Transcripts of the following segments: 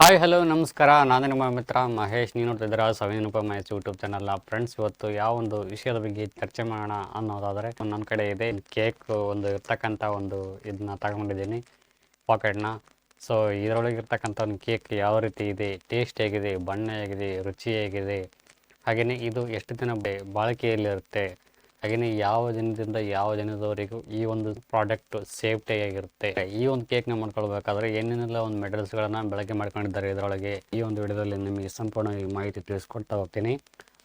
Hi hello ನಮಸ್ಕಾರ. ನಾನು ನಿಮ್ಮ ಮಿತ್ರ ಮಹೇಶ್. ನೀವು ನೋಡ್ತಿದ್ದೀರಾ 7 ಮಹೇಶ್ ಯೂಟ್ಯೂಬ್ ಚಾನಲ್. ಫ್ರೆಂಡ್ಸ್, ಇವತ್ತು ಯಾವ ಒಂದು ವಿಷಯದ ಬಗ್ಗೆ ಚರ್ಚೆ ಮಾಡೋಣ ಅನ್ನೋದಾದರೆ, ನನ್ನ ಕಡೆ ಇದೆ ಕೇಕ್ ಒಂದು ಇರ್ತಕ್ಕಂಥ ಒಂದು ಇದನ್ನ ತಗೊಂಡಿದ್ದೀನಿ, ಪಾಕೆಟ್ನ. ಸೊ ಇದರೊಳಗಿರ್ತಕ್ಕಂಥ ಒಂದು ಕೇಕ್ ಯಾವ ರೀತಿ ಇದೆ, ಟೇಸ್ಟ್ ಹೇಗಿದೆ, ಬಣ್ಣ ಹೇಗಿದೆ, ರುಚಿ ಹೇಗಿದೆ, ಹಾಗೆಯೇ ಇದು ಎಷ್ಟು ದಿನ ಬಾಳಿಕೆಯಲ್ಲಿರುತ್ತೆ, ಹಾಗೆಯೇ ಯಾವ ದಿನದಿಂದ ಯಾವ ದಿನದವರೆಗೂ ಈ ಒಂದು ಪ್ರಾಡಕ್ಟ್ ಸೇಫ್ಟಿ ಆಗಿರುತ್ತೆ. ಈ ಒಂದು ಕೇಕ್ನ ಮಾಡ್ಕೊಳ್ಬೇಕಾದ್ರೆ ಏನೇನೆಲ್ಲ ಒಂದು ಮೆಟೀರಿಯಲ್ಸ್ಗಳನ್ನು ಬಳಕೆ ಮಾಡ್ಕೊಂಡಿದ್ದಾರೆ ಇದರೊಳಗೆ, ಈ ಒಂದು ವಿಡಿಯೋದಲ್ಲಿ ನಿಮಗೆ ಸಂಪೂರ್ಣ ಮಾಹಿತಿ ತಿಳಿಸ್ಕೊಡ್ತಾ ಹೋಗ್ತೀನಿ.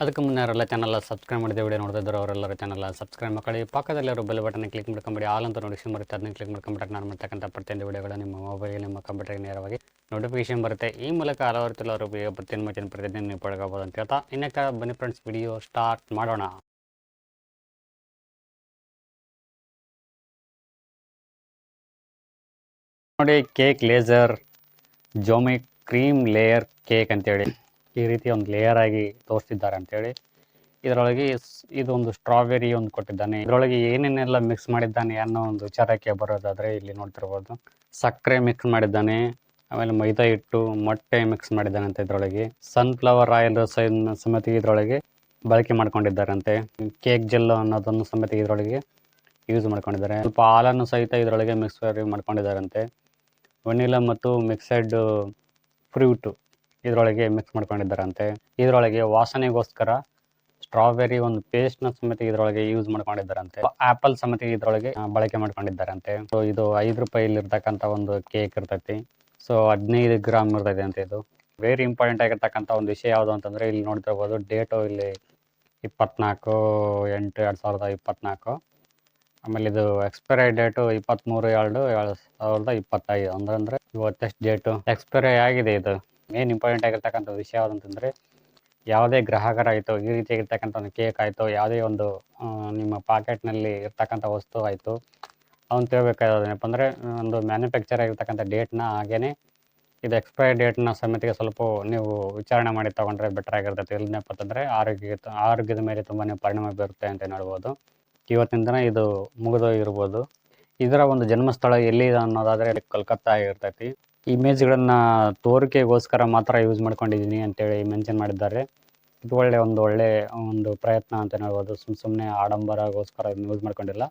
ಅದಕ್ಕೆ ಮುನ್ನே ಅವರೆಲ್ಲ ಚಾನಲ್ ಸಬ್ಸ್ಕ್ರೈಬ್ ಮಾಡಿದ ವಿಡಿಯೋ ನೋಡ್ತಾ ಇದ್ದಾರೆ ಅವರೆಲ್ಲರೂ ಚಾನಲ್ ಸಬ್ಸ್ಕ್ರೈಬ್ ಮಾಡಿ, ಪಕ್ಕದಲ್ಲಿರೋ ಬೆಲ್ ಬಟನ್ ಕ್ಲಿಕ್ ಮಾಡ್ಕೊಂಬಿಡಿ. ಆಲ್ ಅಂತ ನೋಟಿಫಿಕೇಶನ್ ಬರುತ್ತೆ, ಅದನ್ನ ಕ್ಲಿಕ್ ಮಾಡ್ಕೊಂಬಿಟ್ರೆ ನಾನು ಮಾಡ್ತಕ್ಕಂಥ ಪ್ರತಿಯೊಂದು ವಿಡಿಯೋಗಳು ನಿಮ್ಮ ಮೊಬೈಲ್, ನಿಮ್ಮ ಕಂಪ್ಯೂಟರ್ಗೆ ನೇರವಾಗಿ ನೋಟಿಫಿಕೇಶನ್ ಬರುತ್ತೆ. ಈ ಮೂಲಕ ಹಲವಾರು ಪ್ರತಿದಿನ ನೀವು ಪಡ್ಕೋಬೋದು ಅಂತ ಹೇಳ್ತಾ, ಇನ್ನಕ್ಕೆ ಬನ್ನಿ ಫ್ರೆಂಡ್ಸ್, ವಿಡಿಯೋ ಸ್ಟಾರ್ಟ್ ಮಾಡೋಣ. ನೋಡಿ, ಕೇಕ್ ಲೇಸರ್ ಜೋಮಿ ಕ್ರೀಮ್ ಲೇಯರ್ ಕೇಕ್ ಅಂತೇಳಿ ಈ ರೀತಿ ಒಂದು ಲೇಯರ್ ಆಗಿ ತೋರಿಸ್ತಿದ್ದಾರೆ ಅಂತೇಳಿ. ಇದರೊಳಗೆ ಇದೊಂದು ಸ್ಟ್ರಾಬೆರಿ ಒಂದು ಕೊಟ್ಟಿದ್ದಾನೆ. ಇದರೊಳಗೆ ಏನೇನೆಲ್ಲ ಮಿಕ್ಸ್ ಮಾಡಿದ್ದಾನೆ ಅನ್ನೋ ಒಂದು ವಿಚಾರಕ್ಕೆ ಬರೋದಾದ್ರೆ, ಇಲ್ಲಿ ನೋಡ್ತಿರ್ಬೋದು ಸಕ್ಕರೆ ಮಿಕ್ಸ್ ಮಾಡಿದ್ದಾನೆ, ಆಮೇಲೆ ಮೈದಾ ಹಿಟ್ಟು, ಮೊಟ್ಟೆ ಮಿಕ್ಸ್ ಮಾಡಿದ್ದಾನೆ ಅಂತ. ಇದರೊಳಗೆ ಸನ್ಫ್ಲವರ್ ಆಯಿಲ್ ಸಮೇತ ಇದರೊಳಗೆ ಬಳಕೆ ಮಾಡ್ಕೊಂಡಿದ್ದಾರಂತೆ. ಕೇಕ್ ಜೆಲ್ ಅನ್ನೋದನ್ನು ಸಮೇತ ಇದರೊಳಗೆ ಯೂಸ್ ಮಾಡ್ಕೊಂಡಿದ್ದಾರೆ. ಸ್ವಲ್ಪ ಹಾಲನ್ನು ಸಹಿತ ಇದರೊಳಗೆ ಮಿಕ್ಸ್ ಮಾಡ್ಕೊಂಡಿದ್ದಾರಂತೆ. ವೆನಿಲಾ ಮತ್ತು ಮಿಕ್ಸೆಡ್ ಫ್ರೂಟ್ ಇದರೊಳಗೆ ಮಿಕ್ಸ್ ಮಾಡ್ಕೊಂಡಿದ್ದಾರಂತೆ. ಇದರೊಳಗೆ ವಾಸನೆಗೋಸ್ಕರ ಸ್ಟ್ರಾಬೆರಿ ಒಂದು ಪೇಸ್ಟ್ನ ಸಮೇತ ಇದರೊಳಗೆ ಯೂಸ್ ಮಾಡ್ಕೊಂಡಿದ್ದಾರಂತೆ. ಆಪಲ್ ಸಮೇತ ಇದರೊಳಗೆ ಬಳಕೆ ಮಾಡ್ಕೊಂಡಿದ್ದಾರಂತೆ. ಸೊ ಇದು 5 ರೂಪಾಯಿಲಿ ಇರ್ತಕ್ಕಂಥ ಒಂದು ಕೇಕ್ ಇರ್ತೈತಿ. ಸೊ 15 ಗ್ರಾಮ್ ಇರ್ತೈತೆ ಅಂತ. ಇದು ವೆರಿ ಇಂಪಾರ್ಟೆಂಟ್ ಆಗಿರ್ತಕ್ಕಂಥ ಒಂದು ವಿಷಯ ಯಾವುದು ಅಂತಂದ್ರೆ, ಇಲ್ಲಿ ನೋಡ್ತಿರ್ಬೋದು ಡೇಟು ಇಲ್ಲಿ 24/8/2024. ಆಮೇಲೆ ಇದು ಎಕ್ಸ್ಪೈರಿ ಡೇಟು 23/2/2025 ಅಂದ್ರೆ ಇವತ್ತೆಷ್ಟು ಡೇಟು ಎಕ್ಸ್ಪೈರಿ ಆಗಿದೆ. ಇದು ಮೇನ್ ಇಂಪಾರ್ಟೆಂಟ್ ಆಗಿರ್ತಕ್ಕಂಥ ವಿಷಯ ಯಾವುದಂತಂದರೆ, ಯಾವುದೇ ಗ್ರಾಹಕರಾಯಿತು ಈ ರೀತಿಯಾಗಿರ್ತಕ್ಕಂಥ ಒಂದು ಕೇಕ್ ಆಯಿತು, ಯಾವುದೇ ಒಂದು ನಿಮ್ಮ ಪಾಕೆಟ್ನಲ್ಲಿ ಇರ್ತಕ್ಕಂಥ ವಸ್ತು ಆಯಿತು, ಅವನು ತಿಳ್ಬೇಕಾದೇನಪ್ಪ ಅಂದರೆ, ಒಂದು ಮ್ಯಾನುಫ್ಯಾಕ್ಚರ್ ಆಗಿರ್ತಕ್ಕಂಥ ಡೇಟ್ನ, ಹಾಗೇ ಇದು ಎಕ್ಸ್ಪೈರಿ ಡೇಟ್ನ ಸಮೇತಿಗೆ ಸ್ವಲ್ಪ ನೀವು ವಿಚಾರಣೆ ಮಾಡಿ ತೊಗೊಂಡ್ರೆ ಬೆಟರ್ ಆಗಿರ್ತೈತೆ. ಇಲ್ಲನಪ್ಪ ಅಂತಂದರೆ ಆರೋಗ್ಯದ ಮೇಲೆ ತುಂಬಾ ಪರಿಣಾಮ ಬೀರುತ್ತೆ ಅಂತ ನೋಡ್ಬೋದು. ಇವತ್ತಿನ ದಿನ ಇದು ಮುಗಿದೋಗಿರ್ಬೋದು. ಇದರ ಒಂದು ಜನ್ಮಸ್ಥಳ ಎಲ್ಲಿದೆ ಅನ್ನೋದಾದರೆ ಕೋಲ್ಕತ್ತಾ ಆಗಿರ್ತೈತಿ. ಇಮೇಜ್ಗಳನ್ನು ತೋರಿಕೆಗೋಸ್ಕರ ಮಾತ್ರ ಯೂಸ್ ಮಾಡ್ಕೊಂಡಿದ್ದೀನಿ ಅಂತೇಳಿ ಮೆನ್ಷನ್ ಮಾಡಿದ್ದಾರೆ. ಇದು ಒಳ್ಳೆ ಒಂದು ಪ್ರಯತ್ನ ಅಂತ ಹೇಳ್ಬೋದು. ಸುಮ್ಮನೆ ಆಡಂಬರಗೋಸ್ಕರ ಯೂಸ್ ಮಾಡ್ಕೊಂಡಿಲ್ಲ,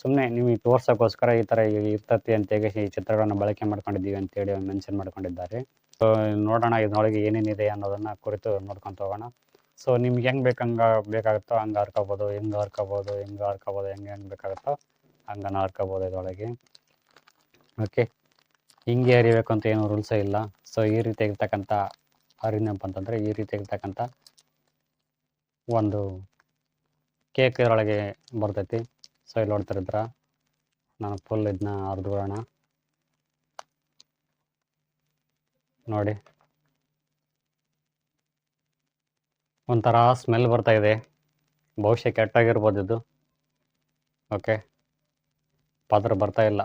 ಸುಮ್ಮನೆ ನಿಮಗೆ ತೋರ್ಸೋಕ್ಕೋಸ್ಕರ ಈ ಥರ ಇರ್ತತಿ ಅಂತೇಳಿ ಈ ಚಿತ್ರಗಳನ್ನು ಬಳಕೆ ಮಾಡ್ಕೊಂಡಿದ್ದೀವಿ ಅಂತೇಳಿ ಮೆನ್ಷನ್ ಮಾಡ್ಕೊಂಡಿದ್ದಾರೆ. ಸೊ ನೋಡೋಣ ಇದರೊಳಗೆ ಏನೇನಿದೆ ಅನ್ನೋದನ್ನು ಕುರಿತು ನೋಡ್ಕೊತ ಹೋಗೋಣ. ಸೊ ನಿಮ್ಗೆ ಹೆಂಗೆ ಬೇಕಾಗುತ್ತೋ ಹಂಗೆ ಹರ್ಕೋಬೋದು, ಹೆಂಗೆ ಬೇಕಾಗುತ್ತೋ ಹಂಗೆ ಹರ್ಕೋಬೋದು ಇದರೊಳಗೆ. ಓಕೆ, ಹಿಂಗೆ ಹರಿಬೇಕು ಅಂತ ಏನೂ ರೂಲ್ಸೇ ಇಲ್ಲ. ಸೊ ಈ ರೀತಿಯಾಗಿರ್ತಕ್ಕಂಥ ಹರಿನಪ್ಪ ಅಂತಂದರೆ, ಈ ರೀತಿಯಾಗಿರ್ತಕ್ಕಂಥ ಒಂದು ಕೇಕ್ ಇದರೊಳಗೆ ಬರ್ತೈತಿ. ಸೊ ಇಲ್ಲಿ ನೋಡ್ತಿರಿದ್ರ, ನಾನು ಫುಲ್ ಇದನ್ನ ಹರಿದ್ಬಿಡೋಣ. ನೋಡಿ, ಒಂಥರ ಸ್ಮೆಲ್ ಬರ್ತಾ ಇದೆ, ಬಹುಶಃ ಕೆಟ್ಟಾಗಿರ್ಬೋದು ಇದು. ಓಕೆ, ಪಾತ್ರ ಬರ್ತಾ ಇಲ್ಲ.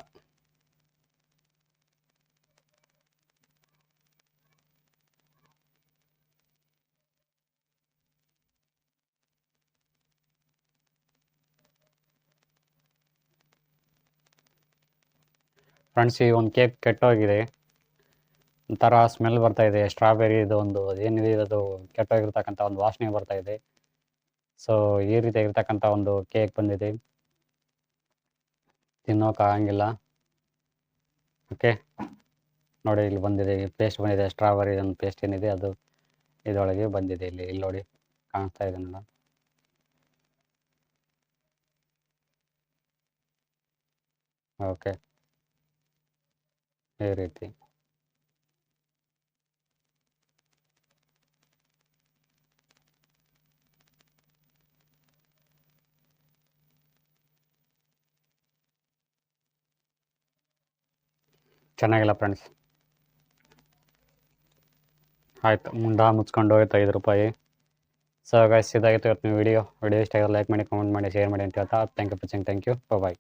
ಫ್ರೆಂಡ್ಸ್, ಈ ಒಂದು ಕೇಕ್ ಕೆಟ್ಟೋಗಿದೆ, ಒಂಥರ ಸ್ಮೆಲ್ ಬರ್ತಾ ಇದೆ. ಸ್ಟ್ರಾಬೆರಿ ಇದು ಒಂದು ಏನಿದೆ ಅದು ಕೆಟ್ಟೋಗಿರ್ತಕ್ಕಂಥ ಒಂದು ವಾಸನೆ ಬರ್ತಾ ಇದೆ. ಸೊ ಈ ರೀತಿಯಾಗಿರ್ತಕ್ಕಂಥ ಒಂದು ಕೇಕ್ ಬಂದಿದೆ, ತಿನ್ನೋಕ್ಕಾಗಂಗಿಲ್ಲ. ಓಕೆ ನೋಡಿ, ಇಲ್ಲಿ ಬಂದಿದೆ, ಪೇಸ್ಟ್ ಬಂದಿದೆ, ಸ್ಟ್ರಾಬೆರಿ ಒಂದು ಪೇಸ್ಟ್ ಏನಿದೆ ಅದು ಇದರೊಳಗೆ ಬಂದಿದೆ. ಇಲ್ಲಿ ನೋಡಿ, ಕಾಣಿಸ್ತಾ ಇದೆ ನೋಡ. ಓಕೆ, ಈ ರೀತಿ ಚೆನ್ನಾಗಿಲ್ಲ ಫ್ರೆಂಡ್ಸ್. ಆಯ್ತು, ಮುಂಡ ಮುಚ್ಕೊಂಡು ಹೋಯ್ತು 5 ರೂಪಾಯಿ. ಸೊ ಗೈಸ್, ಇದಾಗಿತ್ತು ಇವತ್ತು ವಿಡಿಯೋ ಇಷ್ಟ ಆಗಿದ್ರೆ ಲೈಕ್ ಮಾಡಿ, ಕಮೆಂಟ್ ಮಾಡಿ, ಶೇರ್ ಮಾಡಿ ಅಂತ ಹೇಳ್ತಾ, ಥ್ಯಾಂಕ್ ಯು. ಬಾಯ್.